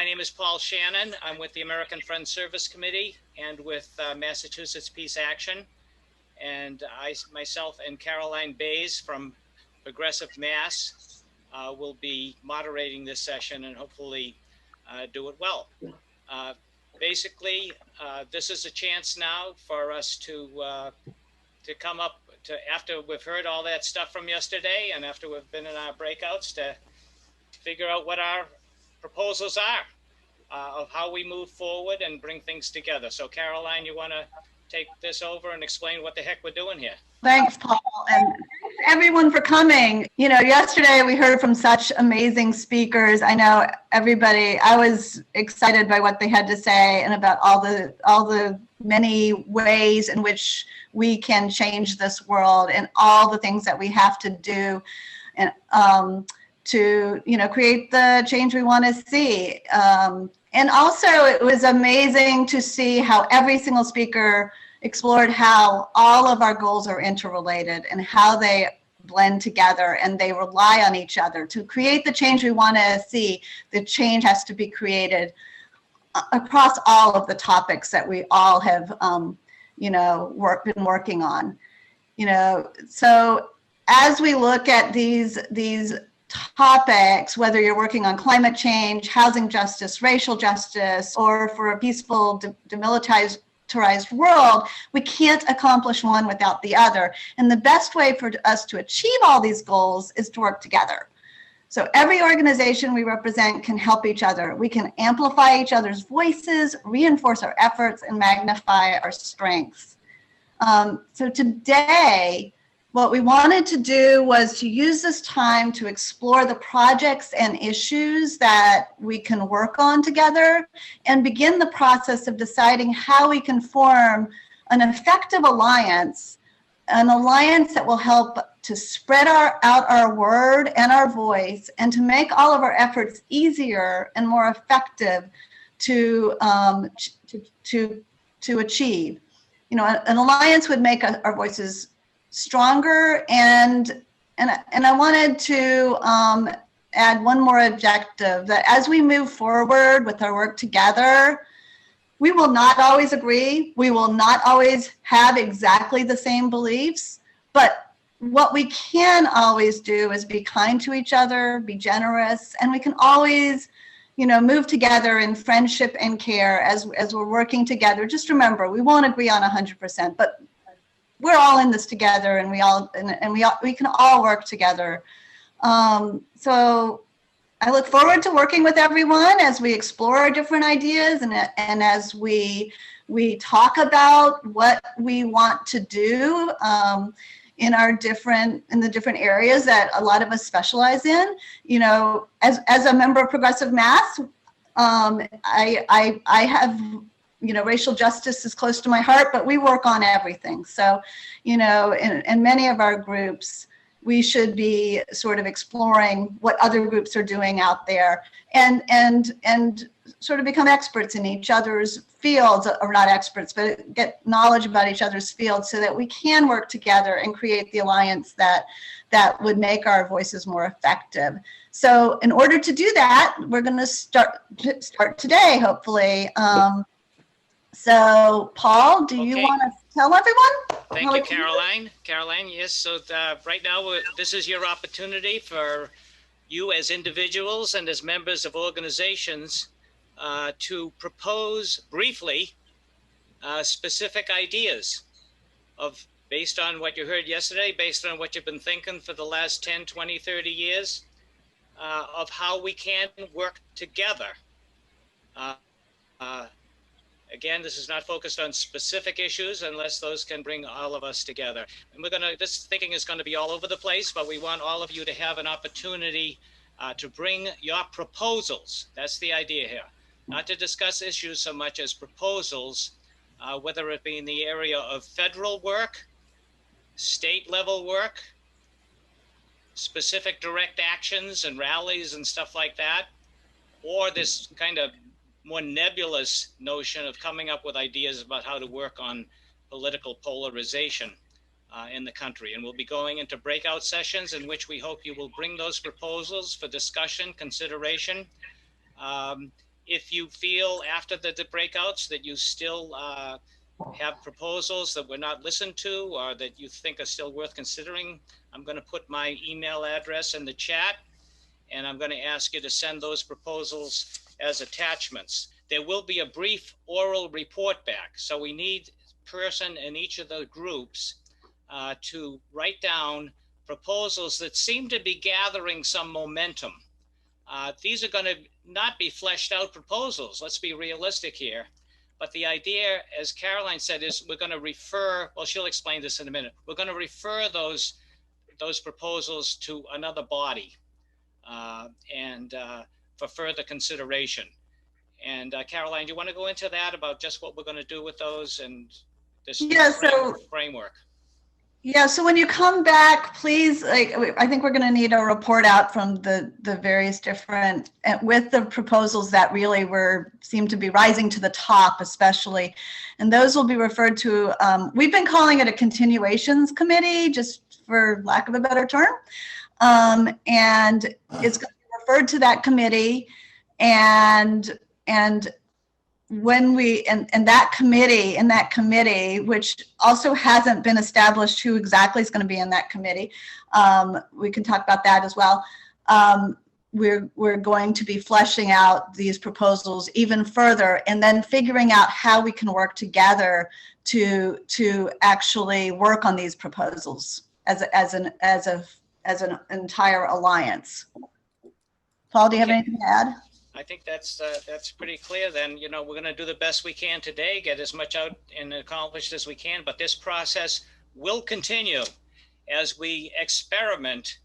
My name is Paul Shannon. I'm with the American Friends Service Committee and with Massachusetts Peace Action. And I myself and Caroline Bays from Progressive Mass will be moderating this session and hopefully do it well. Basically, this is a chance now for us to come up to, after we've heard all that stuff from yesterday and after we've been in our breakouts, to figure out what our proposals are of how we move forward and bring things together. So Caroline, you want to take this over and explain what the heck we're doing here? Thanks, Paul, and thanks everyone for coming. You know, yesterday we heard from such amazing speakers. I know everybody, I was excited by what they had to say and about all the many ways in which we can change this world and all the things that we have to do and to, you know, create the change we want to see. And also it was amazing to see how every single speaker explored how all of our goals are interrelated and how they blend together and they rely on each other. To create the change we want to see, the change has to be created across all of the topics that we all have, you know, been working on. You know, so as we look at these topics, whether you're working on climate change, housing justice, racial justice, or for a peaceful, demilitarized world, we can't accomplish one without the other. And the best way for us to achieve all these goals is to work together. So every organization we represent can help each other. We can amplify each other's voices, reinforce our efforts, and magnify our strengths. So today, what we wanted to do was to use this time to explore the projects and issues that we can work on together and begin the process of deciding how we can form an effective alliance, an alliance that will help to spread out our word and our voice and to make all of our efforts easier and more effective to achieve. You know, an alliance would make our voices stronger, and I wanted to add one more objective, that as we move forward with our work together, we will not always agree, we will not always have exactly the same beliefs, but what we can always do is be kind to each other, be generous, and we can always, you know, move together in friendship and care as we're working together. Just remember, we won't agree on 100%, but we're all in this together, and we can all work together. So I look forward to working with everyone as we explore our different ideas and as we talk about what we want to do in the different areas that a lot of us specialize in. You know, as a member of Progressive Mass, I have, you know, racial justice is close to my heart, but we work on everything. So, you know, in many of our groups, we should be sort of exploring what other groups are doing out there and sort of become experts in each other's fields, or not experts, but get knowledge about each other's fields so that we can work together and create the alliance that would make our voices more effective. So in order to do that, we're going to start today, hopefully. So, Paul, do you want to tell everyone? Thank you, Caroline. Caroline, yes. So right now, this is your opportunity for you as individuals and as members of organizations to propose briefly specific ideas based on what you heard yesterday, based on what you've been thinking for the last 10, 20, 30 years, of how we can work together. Again, this is not focused on specific issues unless those can bring all of us together. And this thinking is going to be all over the place, but we want all of you to have an opportunity to bring your proposals. That's the idea here. Not to discuss issues so much as proposals, whether it be in the area of federal work, state level work, specific direct actions and rallies and stuff like that, or this kind of more nebulous notion of coming up with ideas about how to work on political polarization in the country. And we'll be going into breakout sessions in which we hope you will bring those proposals for discussion, consideration, if you feel after the breakouts that you still have proposals that were not listened to or that you think are still worth considering, I'm going to put my email address in the chat, and I'm going to ask you to send those proposals as attachments. There will be a brief oral report back. So we need a person in each of the groups to write down proposals that seem to be gathering some momentum. These are going to not be fleshed out proposals. Let's be realistic here. But the idea, as Caroline said, is we're going to refer, well, she'll explain this in a minute. We're going to refer those proposals to another body and for further consideration. And Caroline, do you want to go into that about just what we're going to do with those and this framework? Yeah, so when you come back, please, I think we're going to need a report out from the various different, with the proposals that really seem to be rising to the top, especially. And those will be referred to, we've been calling it a continuations committee, just for lack of a better term. And it's going to be referred to that committee, and when we, and that committee, which also hasn't been established who exactly is going to be in that committee, we can talk about that as well. We're going to be fleshing out these proposals even further, and then figuring out how we can work together to actually work on these proposals as an entire alliance. Paul, do you have anything to add? I think that's pretty clear then. You know, we're going to do the best we can today, get as much out and accomplished as we can, but this process will continue as we experiment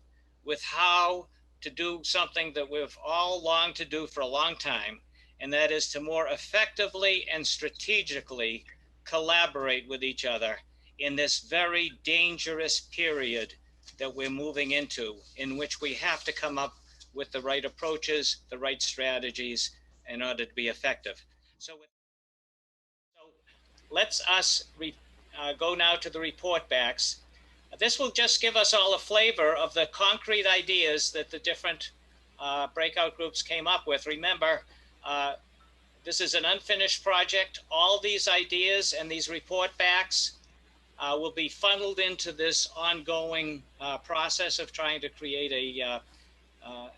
with how to do something that we've all longed to do for a long time, and that is to more effectively and strategically collaborate with each other in this very dangerous period that we're moving into, in which we have to come up with the right approaches, the right strategies in order to be effective. So let's go now to the report backs. This will just give us all a flavor of the concrete ideas that the different breakout groups came up with. Remember, this is an unfinished project. All these ideas and these report backs will be funneled into this ongoing process of trying to create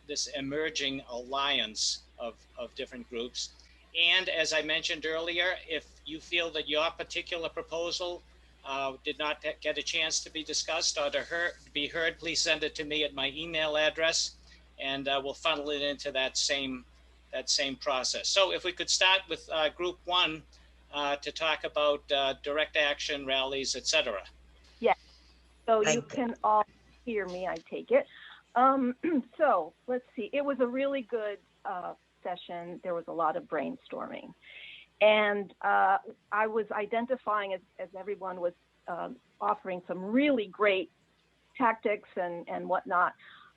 this emerging alliance of different groups. And as I mentioned earlier, if you feel that your particular proposal did not get a chance to be discussed or to be heard, please send it to me at my email address, and we'll funnel it into that same process. So if we could start with group one to talk about direct action, rallies, etc. Yes. So you can all hear me, I take it. So let's see, it was a really good session. There was a lot of brainstorming, and I was identifying, as everyone was offering some really great tactics and whatnot.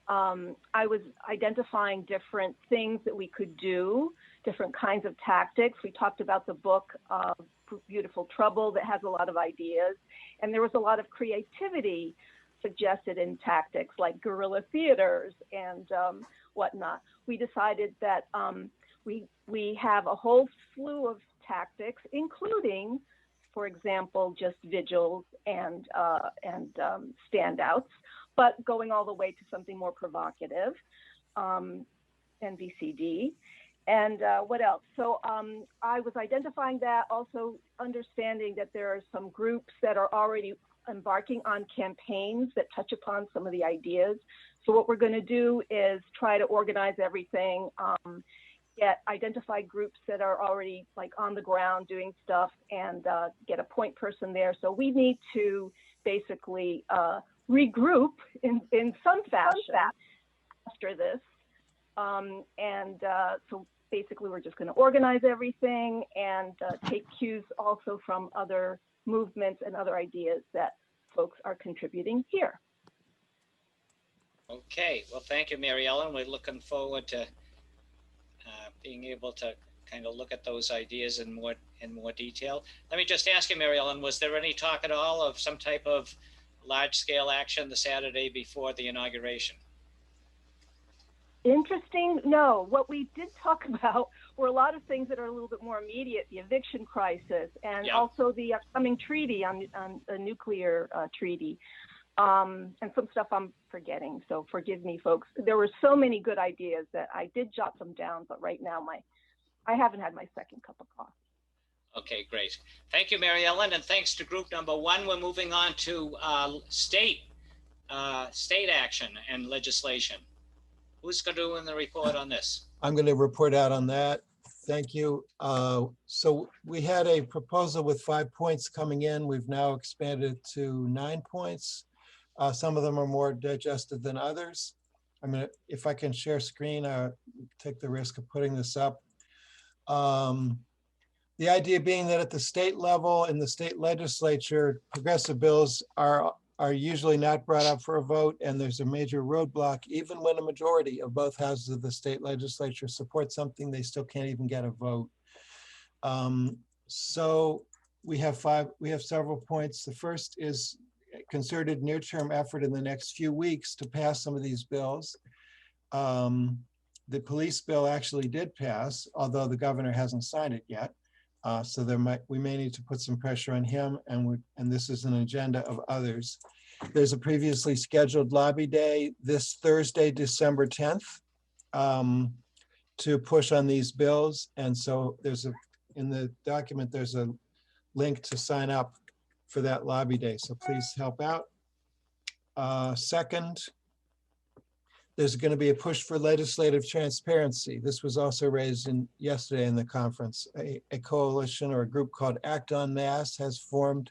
I was identifying different things that we could do, different kinds of tactics. We talked about the book Beautiful Trouble that has a lot of ideas, and there was a lot of creativity suggested in tactics like guerrilla theaters and whatnot. We decided that we have a whole slew of tactics, including, for example, just vigils and standouts, but going all the way to something more provocative, NVCD. And what else? So I was identifying that, also understanding that there are some groups that are already embarking on campaigns that touch upon some of the ideas. So what we're going to do is try to organize everything, identify groups that are already like on the ground doing stuff, and get a point person there. So we need to basically regroup in some fashion after this. So basically we're just going to organize everything and take cues also from other movements and other ideas that folks are contributing here. Okay, well, thank you, Mary Ellen. We're looking forward to being able to kind of look at those ideas in more detail. Let me just ask you, Mary Ellen, was there any talk at all of some type of large-scale action the Saturday before the inauguration? Interesting. No, what we did talk about for a lot of things that are a little bit more immediate, the eviction crisis, and Yeah. also the upcoming treaty on the nuclear treaty, and some stuff I'm forgetting. So forgive me, folks. There were so many good ideas that I did jot them down, but right now I haven't had my second cup of coffee. Okay, great. Thank you, Mary Ellen, and thanks to group number one. We're moving on to state action and legislation. Who's going to do the report on this? I'm going to report out on that. Thank you. So we had a proposal with 5 points coming in. We've now expanded it to 9 points. Some of them are more digested than others. I'm going to, if I can share screen, take the risk of putting this up. The idea being that at the state level, in the state legislature, progressive bills are usually not brought up for a vote, and there's a major roadblock. Even when a majority of both houses of the state legislature support something, they still can't even get a vote. So we have several points. The first is concerted near-term effort in the next few weeks to pass some of these bills. The police bill actually did pass, although the governor hasn't signed it yet. So we may need to put some pressure on him, and this is an agenda of others. There's a previously scheduled lobby day this Thursday, December 10th, to push on these bills. And so in the document, there's a link to sign up for that lobby day. So please help out. Second, there's going to be a push for legislative transparency. This was also raised yesterday in the conference. A coalition or a group called Act en Masse has formed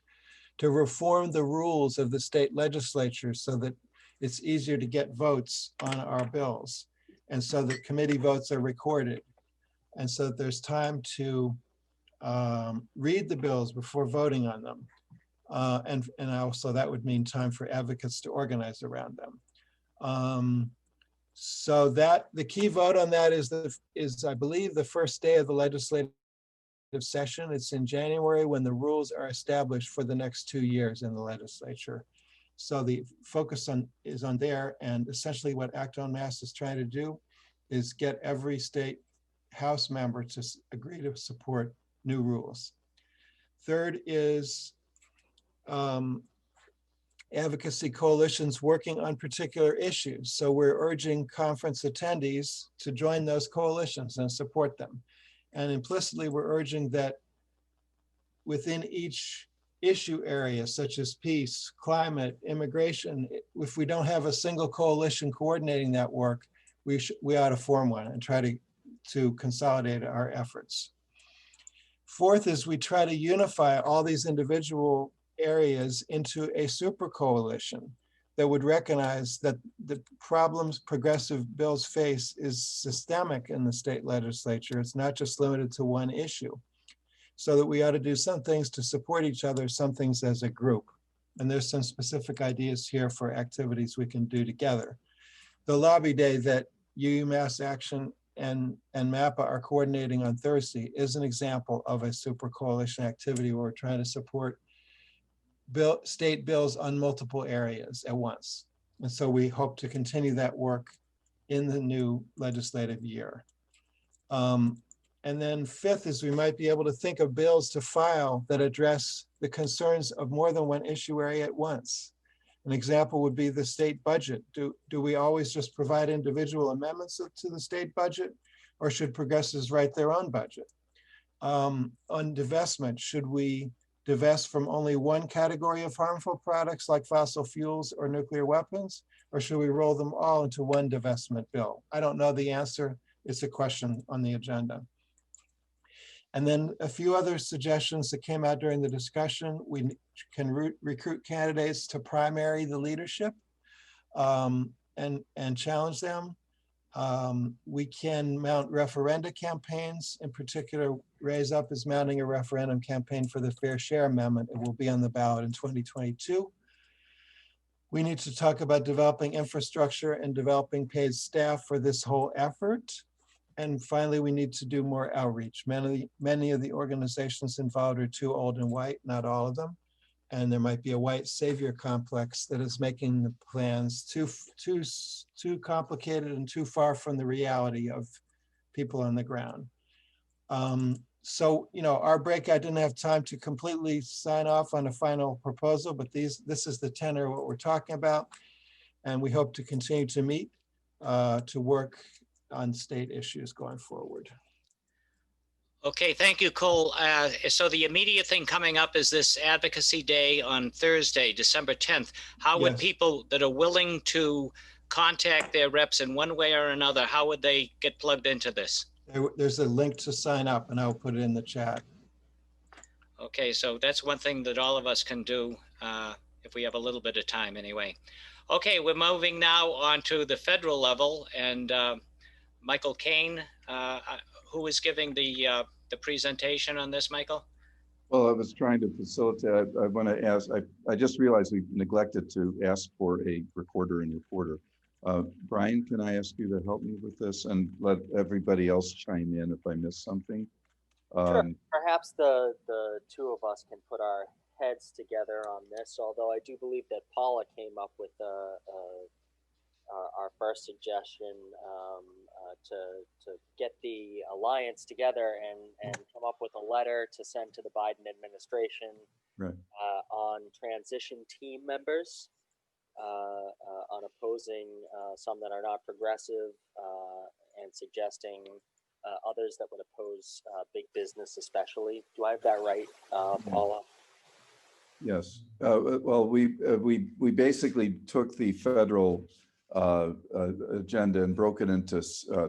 to reform the rules of the state legislature so that it's easier to get votes on our bills, and so that committee votes are recorded, and so that there's time to read the bills before voting on them. And also that would mean time for advocates to organize around them. So that the key vote on that is I believe the first day of the legislative session. It's in January when the rules are established for the next 2 years in the legislature. So the focus is on there, and essentially what Act en Masse is trying to do is get every state House member to agree to support new rules. Third is advocacy coalitions working on particular issues. So we're urging conference attendees to join those coalitions and support them. And implicitly, we're urging that within each issue area, such as peace, climate, immigration, if we don't have a single coalition coordinating that work, we ought to form one and try to consolidate our efforts. Fourth is we try to unify all these individual areas into a super coalition that would recognize that the problems progressive bills face is systemic in the state legislature. It's not just limited to one issue. So that we ought to do some things to support each other, some things as a group. And there's some specific ideas here for activities we can do together. The lobby day that UMass Action and MAPA are coordinating on Thursday is an example of a super coalition activity where we're trying to support state bills on multiple areas at once. And so we hope to continue that work in the new legislative year. And then fifth is we might be able to think of bills to file that address the concerns of more than one issue area at once. An example would be the state budget. Do we always just provide individual amendments to the state budget, or should progressives write their own budget? On divestment, should we divest from only one category of harmful products like fossil fuels or nuclear weapons, or should we roll them all into one divestment bill? I don't know the answer. It's a question on the agenda. And then a few other suggestions that came out during the discussion. We can recruit candidates to primary the leadership and challenge them. We can mount referenda campaigns. In particular, Raise Up is mounting a referendum campaign for the Fair Share Amendment. It will be on the ballot in 2022. We need to talk about developing infrastructure and developing paid staff for this whole effort. And finally, we need to do more outreach. Many of the organizations involved are too old and white, not all of them. And there might be a white savior complex that is making the plans too complicated and too far from the reality of people on the ground. So, our breakout didn't have time to completely sign off on a final proposal, but this is the tenor of what we're talking about. And we hope to continue to meet to work on state issues going forward. Okay, thank you, Cole. So the immediate thing coming up is this Advocacy Day on Thursday, December 10th. How would Yes. people that are willing to contact their reps in one way or another, how would they get plugged into this? There's a link to sign up, and I'll put it in the chat. Okay, so that's one thing that all of us can do if we have a little bit of time anyway. Okay, we're moving now on to the federal level, and Michael Kane, who is giving the presentation on this, Michael? Well, I was trying to facilitate. I want to ask, I just realized we neglected to ask for a recorder and reporter. Brian, can I ask you to help me with this and let everybody else chime in if I miss something? Sure. Perhaps the two of us can put our heads together on this, although I do believe that Paula came up with our first suggestion to get the alliance together and come up with a letter to send to the Biden administration Right. on transition team members, on opposing some that are not progressive, and suggesting others that would oppose big business especially. Do I have that right, Paula? Yes. Well, we basically took the federal agenda and broke it into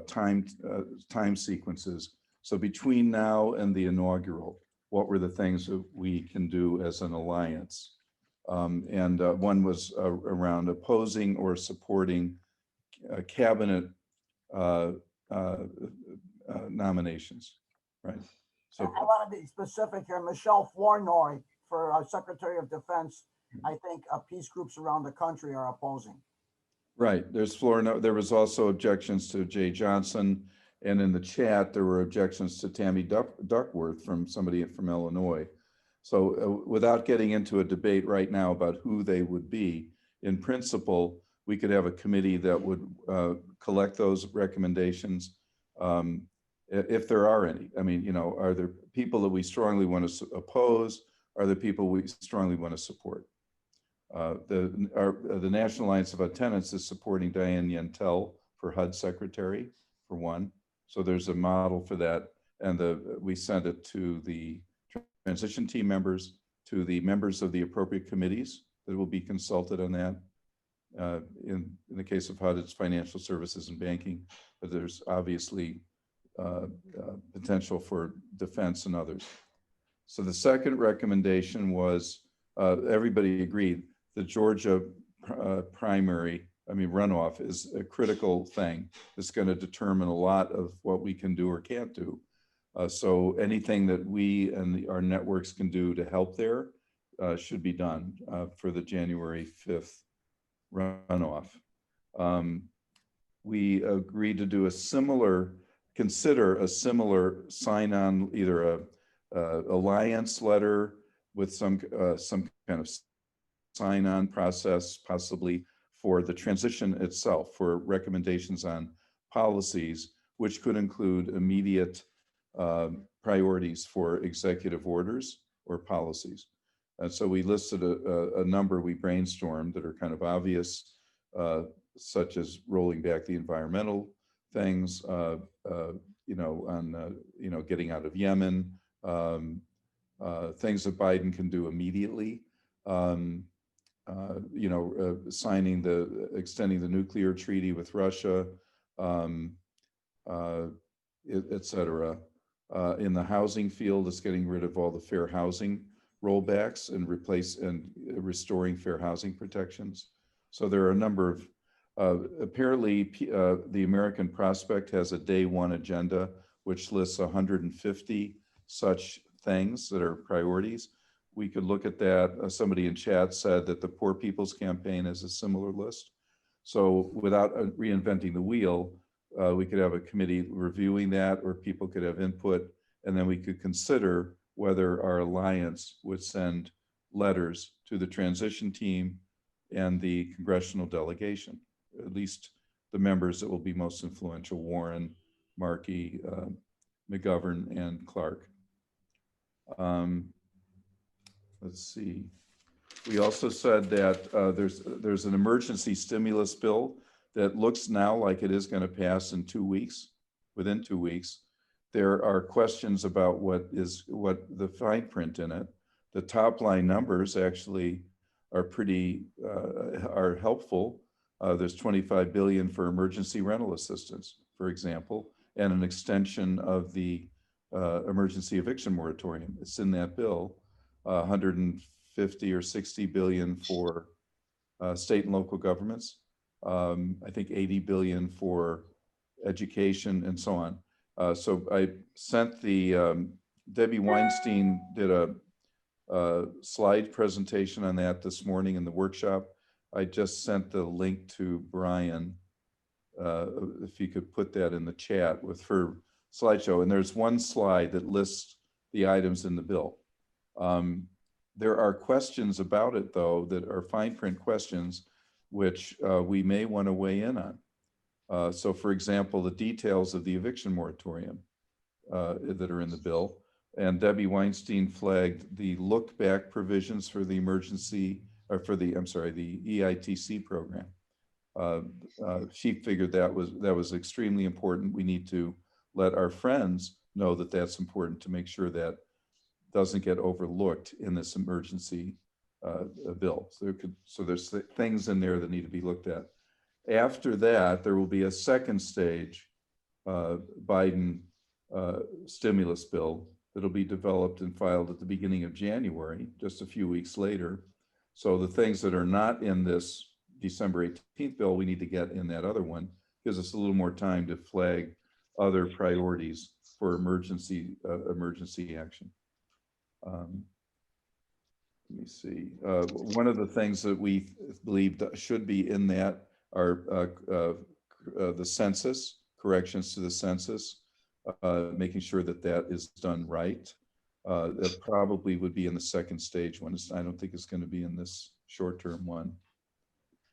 time sequences. So between now and the inaugural, what were the things that we can do as an alliance? And one was around opposing or supporting cabinet nominations, right? So I want to be specific here. Michelle Flournoy for Secretary of Defense. I think peace groups around the country are opposing. right, there's Flournoy. There was also objections to Jay Johnson, and in the chat there were objections to Tammy Duckworth from somebody from Illinois. So without getting into a debate right now about who they would be, in principle, we could have a committee that would collect those recommendations. If there are any. I mean, are there people that we strongly want to oppose? Are there people we strongly want to support? The National Alliance of Attendants is supporting Diane Yentel for HUD Secretary, for one. So there's a model for that. And we sent it to the transition team members, to the members of the appropriate committees that will be consulted on that. In the case of HUD, it's financial services and banking, but there's obviously potential for defense and others. So the second recommendation was, everybody agreed, the Georgia runoff is a critical thing. It's going to determine a lot of what we can do or can't do. So anything that we and our networks can do to help there should be done for the January 5th runoff. We agreed to do consider a similar sign-on, either a alliance letter with some kind of sign-on process, possibly for the transition itself, for recommendations on policies, which could include immediate priorities for executive orders or policies. And so we listed a number we brainstormed that are kind of obvious, such as rolling back the environmental things, getting out of Yemen, things that Biden can do immediately, extending the nuclear treaty with Russia, et cetera. In the housing field, it's getting rid of all the fair housing rollbacks and restoring fair housing protections. So there are a number of, apparently the American Prospect has a day one agenda, which lists 150 such things that are priorities. We could look at that. Somebody in chat said that the Poor People's Campaign has a similar list. So without reinventing the wheel, we could have a committee reviewing that, or people could have input, and then we could consider whether our alliance would send letters to the transition team and the congressional delegation, at least the members that will be most influential: Warren, Markey, McGovern, and Clark. Let's see. We also said that there's an emergency stimulus bill that looks now like it is going to pass in 2 weeks, within 2 weeks. There are questions about what the fine print in it. The top line numbers actually are pretty, are helpful. There's 25 billion for emergency rental assistance, for example, and an extension of the emergency eviction moratorium. It's in that bill. 150 or 60 billion for state and local governments. I think 80 billion for education and so on. So I sent Debbie Weinstein did a slide presentation on that this morning in the workshop. I just sent the link to Brian, if you could put that in the chat with her slideshow. And there's one slide that lists the items in the bill. There are questions about it, though, that are fine print questions, which we may want to weigh in on. So, for example, the details of the eviction moratorium that are in the bill. And Debbie Weinstein flagged the look back provisions for the emergency, or for the, I'm sorry, the EITC program. She figured that was extremely important. We need to let our friends know that that's important to make sure that doesn't get overlooked in this emergency bill. So there's things in there that need to be looked at. After that, there will be a second stage Biden stimulus bill that'll be developed and filed at the beginning of January, just a few weeks later. So the things that are not in this December 18th bill, we need to get in that other one. Gives us a little more time to flag other priorities for emergency action. Let me see. One of the things that we believe that should be in that are the census, corrections to the census, making sure that that is done right. That probably would be in the second stage one. I don't think it's going to be in this short-term one.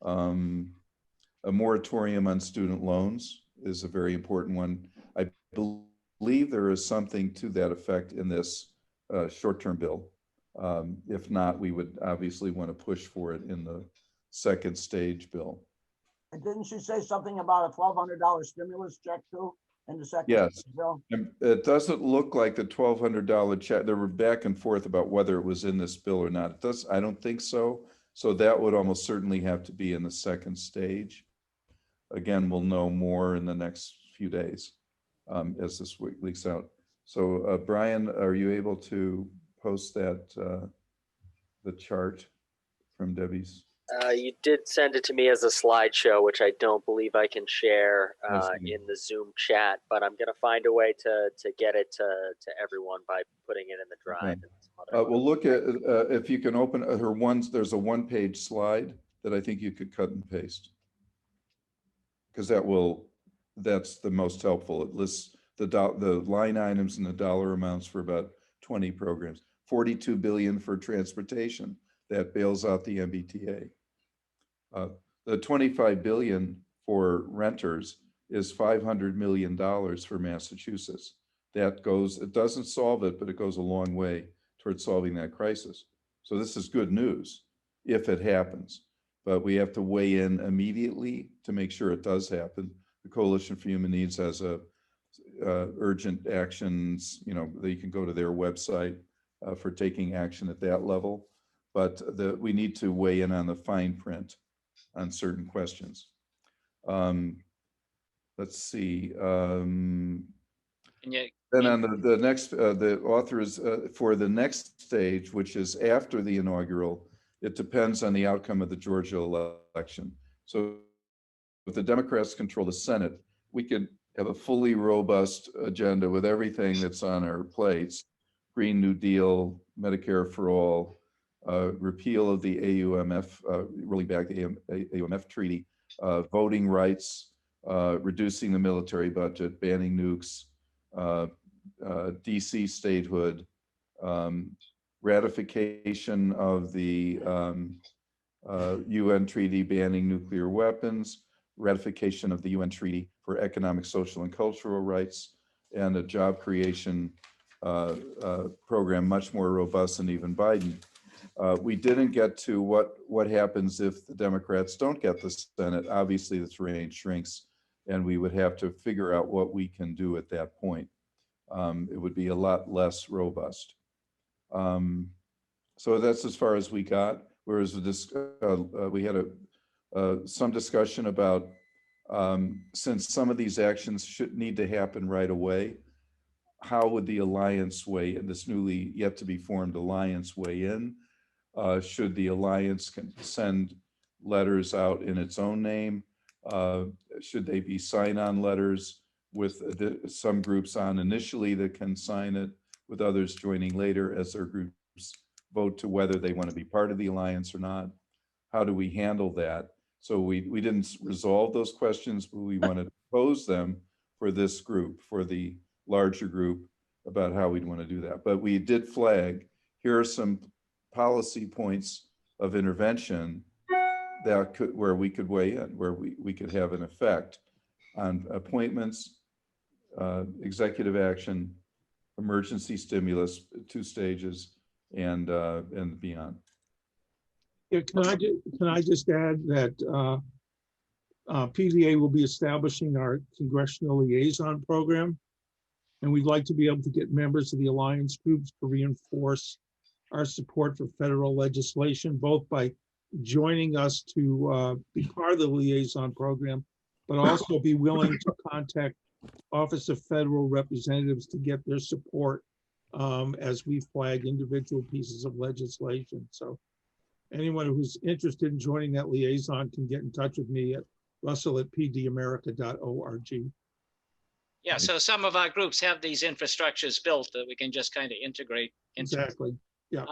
A moratorium on student loans is a very important one. I believe there is something to that effect in this short-term bill. If not, we would obviously want to push for it in the second stage bill. And didn't she say something about a $1,200 stimulus check too in the second Yes. bill? And it doesn't look like the $1,200 check. There were back and forth about whether it was in this bill or not. It does. I don't think so. So that would almost certainly have to be in the second stage. Again, we'll know more in the next few days as this week leaks out. So Brian, are you able to post that, the chart from Debbie's? You did send it to me as a slideshow, which I don't believe I can share in the Zoom chat, but I'm going to find a way to get it to everyone by putting it in the drive. Okay. We'll look at if you can open her ones. There's a one-page slide that I think you could cut and paste, because that's the most helpful. It lists the line items and the dollar amounts for about 20 programs. 42 billion for transportation that bails out the MBTA. The 25 billion for renters is $500 million for Massachusetts. That goes, it doesn't solve it, but it goes a long way towards solving that crisis. So this is good news if it happens, but we have to weigh in immediately to make sure it does happen. The Coalition for Human Needs has a urgent actions, that you can go to their website for taking action at that level. But we need to weigh in on the fine print on certain questions. Let's see. Then on the next, the author is for the next stage, which is after the inaugural, it depends on the outcome of the Georgia election. So if the Democrats control the Senate, we could have a fully robust agenda with everything that's on our plates: Green New Deal, Medicare for all, repeal of the AUMF, rolling back the AUMF treaty, voting rights, reducing the military budget, banning nukes, DC statehood, ratification of the UN treaty banning nuclear weapons, ratification of the UN treaty for economic, social, and cultural rights, and a job creation program much more robust than even Biden. We didn't get to what happens if the Democrats don't get the Senate. Obviously, the terrain shrinks, and we would have to figure out what we can do at that point. It would be a lot less robust. So that's as far as we got. Whereas we had some discussion about since some of these actions should need to happen right away, how would the alliance weigh in, this newly yet to be formed alliance weigh in? Should the alliance send letters out in its own name? Should they be sign-on letters with some groups on initially that can sign it, with others joining later as their groups vote to whether they want to be part of the alliance or not? How do we handle that? So we didn't resolve those questions, but we wanted to pose them for this group, for the larger group, about how we'd want to do that. But we did flag, here are some policy points of intervention that where we could weigh in, where we could have an effect on appointments, executive action, emergency stimulus, 2 stages, and beyond. Yeah, can I just add that PVA will be establishing our congressional liaison program, and we'd like to be able to get members of the alliance groups to reinforce our support for federal legislation, both by joining us to be part of the liaison program, but also be willing to contact Office of Federal Representatives to get their support as we flag individual pieces of legislation. So anyone who's interested in joining that liaison can get in touch with me at russell@pdamerica.org. Yeah, so some of our groups have these infrastructures built that we can just kind of integrate into. Exactly. Yeah.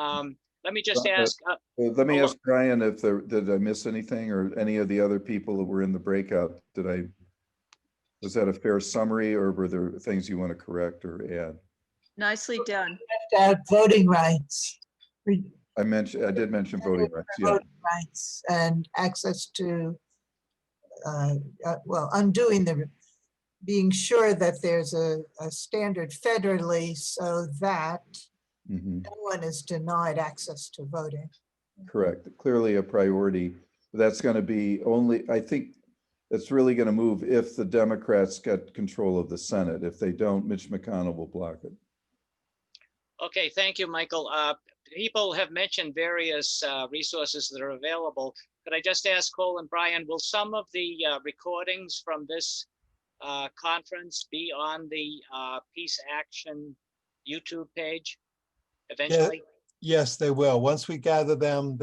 Let me just ask. Let me ask Brian if did I miss anything, or any of the other people that were in the breakout? Was that a fair summary, or were there things you want to correct or add? Nicely done. Voting rights. I did mention voting rights. Yeah. Voting rights and access to, being sure that there's a standard federally so that no one is denied access to voting. Correct. Clearly a priority. That's going to be only, I think it's really going to move if the Democrats get control of the Senate. If they don't, Mitch McConnell will block it. Okay, thank you, Michael. People have mentioned various resources that are available. Could I just ask Cole and Brian, will some of the recordings from this conference be on the Peace Action YouTube page eventually? Yes, they will. Once we gather them,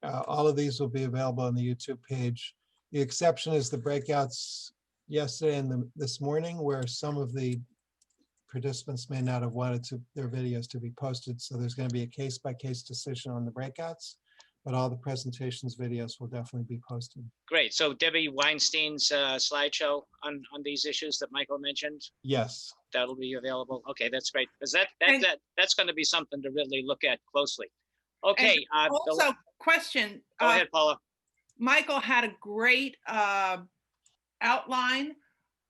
all of these will be available on the YouTube page. The exception is the breakouts yesterday and this morning, where some of the participants may not have wanted their videos to be posted. So there's going to be a case-by-case decision on the breakouts, but all the presentations videos will definitely be posted. Great. So Debbie Weinstein's slideshow on these issues that Michael mentioned? Yes. That'll be available. Okay, that's great. Because that's going to be something to really look at closely. Okay. Also, question. Go ahead, Paula. Michael had a great outline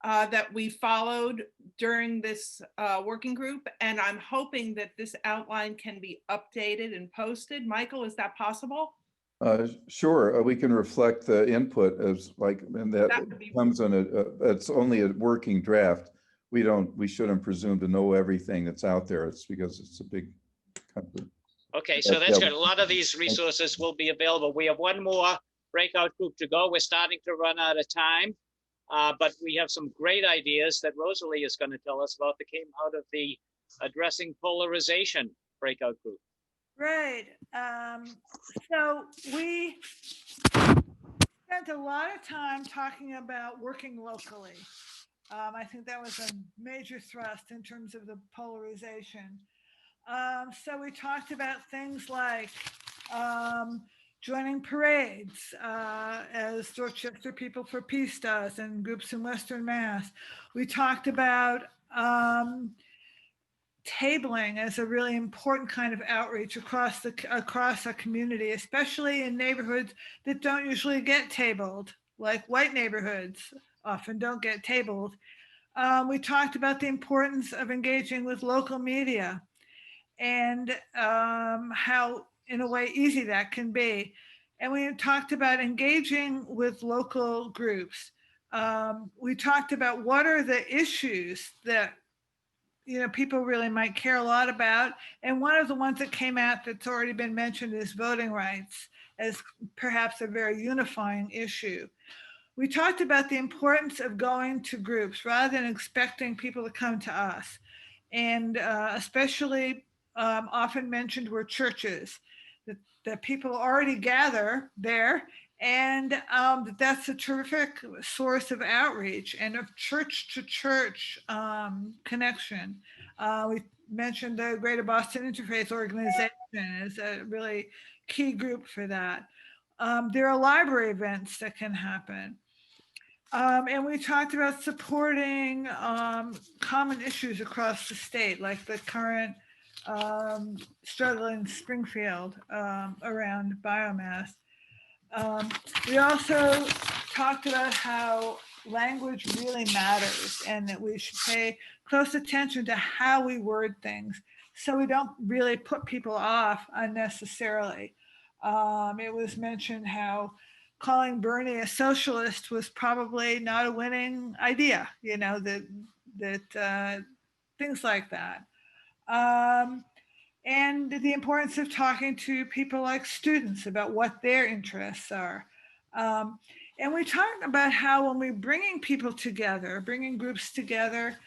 that we followed during this working group, and I'm hoping that this outline can be updated and posted. Michael, is that possible? Sure, we can reflect the input as and that comes on it's only a working draft. We shouldn't presume to know everything that's out there. It's because it's a big country. Okay, so that's good. A lot of these resources will be available. We have one more breakout group to go. We're starting to run out of time. But we have some great ideas that Rosalie is going to tell us about that came out of the Addressing Polarization breakout group. Right. So we spent a lot of time talking about working locally. I think that was a major thrust in terms of the polarization. So we talked about things like joining parades, as Dorchester People for Peace does, and groups in Western Mass. We talked about tabling as a really important kind of outreach across a community, especially in neighborhoods that don't usually get tabled, like white neighborhoods often don't get tabled. We talked about the importance of engaging with local media and how, in a way, easy that can be. And we talked about engaging with local groups. We talked about what are the issues that people really might care a lot about. And one of the ones that came out that's already been mentioned is voting rights as perhaps a very unifying issue. We talked about the importance of going to groups rather than expecting people to come to us. And especially often mentioned were churches, that people already gather there, and that's a terrific source of outreach and of church to church connection. We mentioned the Greater Boston Interfaith Organization as a really key group for that. There are library events that can happen. And we talked about supporting common issues across the state, like the current struggle in Springfield around biomass. We also talked about how language really matters and that we should pay close attention to how we word things so we don't really put people off unnecessarily. It was mentioned how calling Bernie a socialist was probably not a winning idea, things like that. And the importance of talking to people like students about what their interests are. And we talked about how when we're bringing people together, bringing groups together,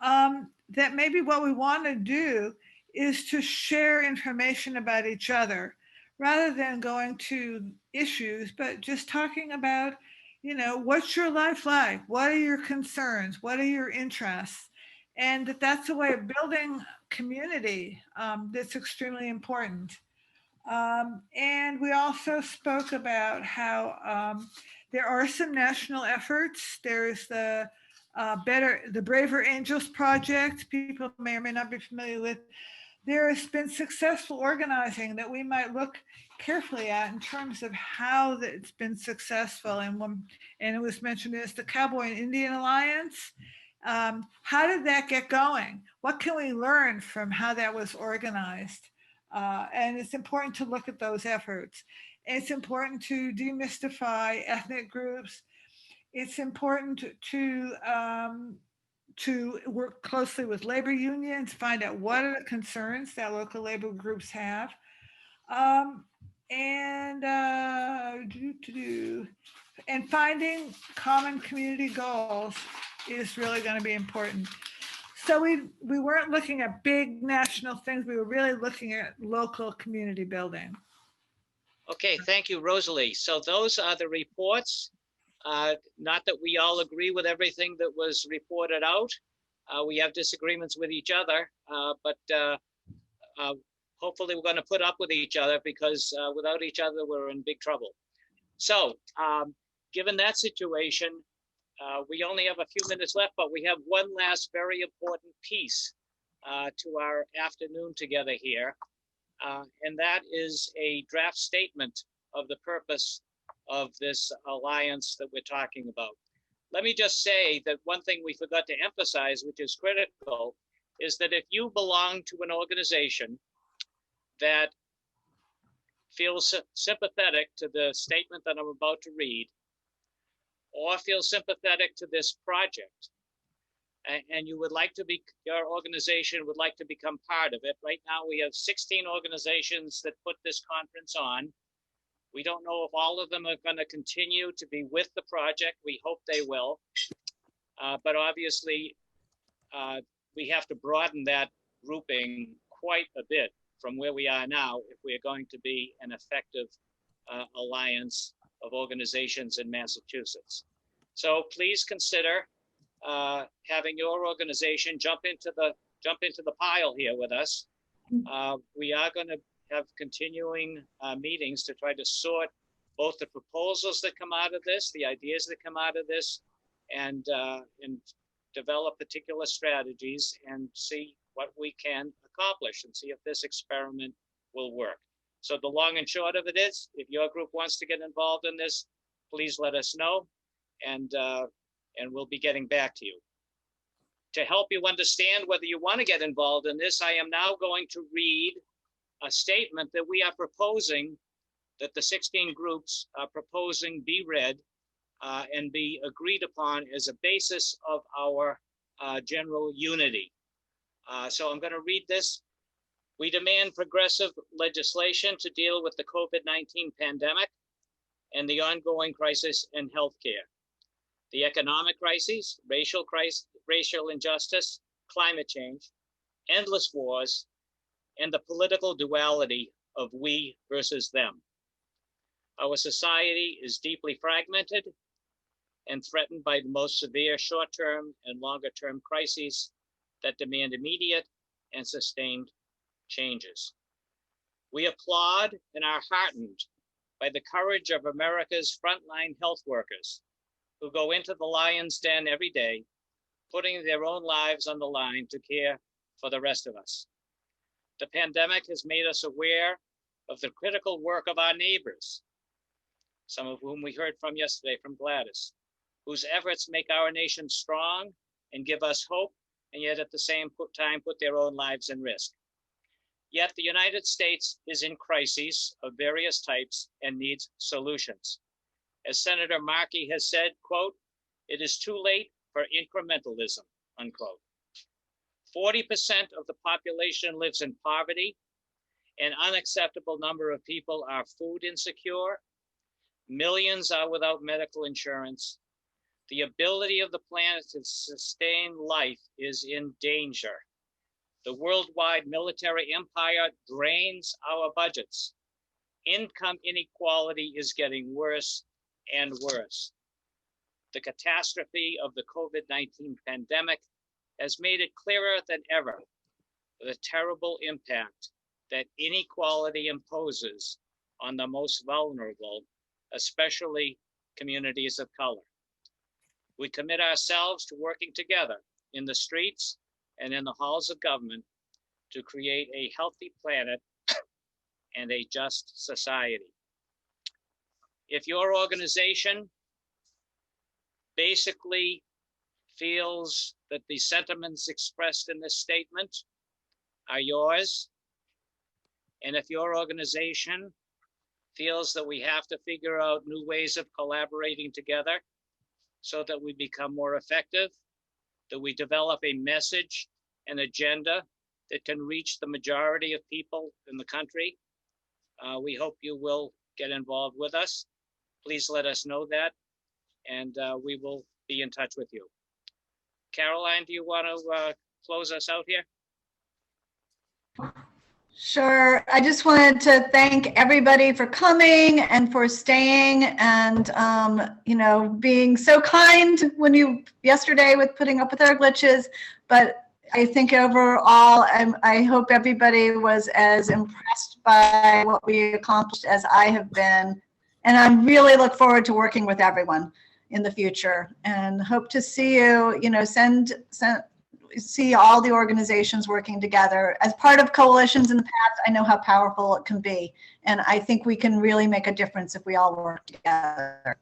that maybe what we want to do is to share information about each other rather than going to issues, but just talking about, what's your life like? What are your concerns? What are your interests? And that's a way of building community that's extremely important. And we also spoke about how there are some national efforts. There's the Braver Angels Project. People may or may not be familiar with. There has been successful organizing that we might look carefully at in terms of how it's been successful. And it was mentioned as the Cowboy and Indian Alliance. How did that get going? What can we learn from how that was organized? And it's important to look at those efforts. It's important to demystify ethnic groups. It's important to work closely with labor unions, find out what are the concerns that local labor groups have. And finding common community goals is really going to be important. So we weren't looking at big national things. We were really looking at local community building. Okay, thank you, Rosalie. So those are the reports. Not that we all agree with everything that was reported out. We have disagreements with each other, but hopefully we're going to put up with each other, because without each other, we're in big trouble. So given that situation, we only have a few minutes left, but we have one last very important piece to our afternoon together here. And that is a draft statement of the purpose of this alliance that we're talking about. Let me just say that one thing we forgot to emphasize, which is critical, is that if you belong to an organization that feels sympathetic to the statement that I'm about to read, or feel sympathetic to this project, and you would like to be, your organization would like to become part of it. Right now we have 16 organizations that put this conference on. We don't know if all of them are going to continue to be with the project. We hope they will. But obviously, we have to broaden that grouping quite a bit from where we are now if we're going to be an effective alliance of organizations in Massachusetts. So please consider having your organization jump into the pile here with us. We are going to have continuing meetings to try to sort both the proposals that come out of this, the ideas that come out of this, and develop particular strategies and see what we can accomplish and see if this experiment will work. So the long and short of it is, if your group wants to get involved in this, please let us know, and we'll be getting back to you. To help you understand whether you want to get involved in this, I am now going to read a statement that we are proposing, that the 16 groups are proposing be read and be agreed upon as a basis of our general unity. So I'm going to read this. We demand progressive legislation to deal with the COVID-19 pandemic and the ongoing crisis in healthcare, the economic crises, racial injustice, climate change, endless wars, and the political duality of we versus them. Our society is deeply fragmented and threatened by the most severe short-term and longer-term crises that demand immediate and sustained changes. We applaud and are heartened by the courage of America's frontline health workers who go into the lion's den every day, putting their own lives on the line to care for the rest of us. The pandemic has made us aware of the critical work of our neighbors, some of whom we heard from yesterday from Gladys, whose efforts make our nation strong and give us hope, and yet at the same time put their own lives in risk. Yet the United States is in crises of various types and needs solutions. As Senator Markey has said, quote, "It is too late for incrementalism," unquote. 40% of the population lives in poverty. An unacceptable number of people are food insecure. Millions are without medical insurance. The ability of the planet to sustain life is in danger. The worldwide military empire drains our budgets. Income inequality is getting worse and worse. The catastrophe of the COVID-19 pandemic has made it clearer than ever the terrible impact that inequality imposes on the most vulnerable, especially communities of color. We commit ourselves to working together in the streets and in the halls of government to create a healthy planet and a just society. If your organization basically feels that the sentiments expressed in this statement are yours, and if your organization feels that we have to figure out new ways of collaborating together so that we become more effective, that we develop a message, an agenda that can reach the majority of people in the country, we hope you will get involved with us. Please let us know that, and we will be in touch with you. Caroline, do you want to close us out here? Sure. I just wanted to thank everybody for coming and for staying and, being so kind when yesterday with putting up with our glitches. But I think overall, I hope everybody was as impressed by what we accomplished as I have been. And I really look forward to working with everyone in the future and hope to see you, see all the organizations working together. As part of coalitions in the past, I know how powerful it can be. And I think we can really make a difference if we all work together.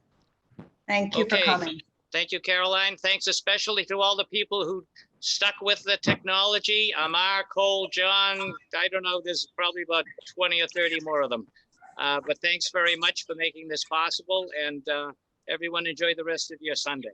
Thank you for coming. Thank you, Caroline. Thanks especially to all the people who stuck with the technology. Amar, Cole, John, I don't know, there's probably about 20 or 30 more of them. But thanks very much for making this possible, and everyone enjoy the rest of your Sunday.